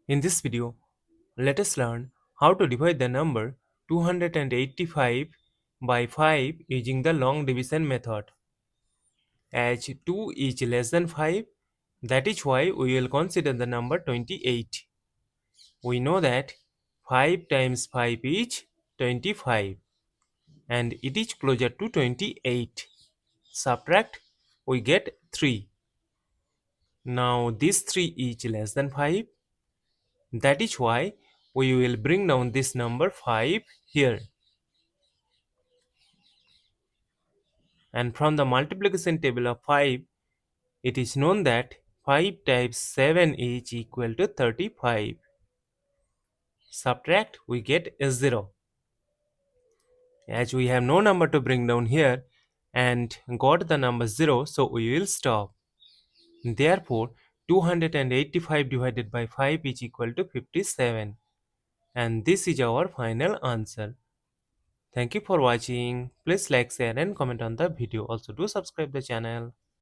In this video, let us learn how to divide the number 285 by 5 using the long division method. As 2 is less than 5, that is why we will consider the number 28. We know that 5 times 5 is 25 and it is closer to 28. Subtract, we get 3. Now this 3 is less than 5. That is why we will bring down this number 5 here. And from the multiplication table of 5, it is known that 5 times 7 is equal to 35. Subtract, we get a 0. As we have no number to bring down here and got the number 0, so we will stop. Therefore, 285 divided by 5 is equal to 57. And this is our final answer. Thank you for watching. Please like, share and comment on the video. Also do subscribe the channel.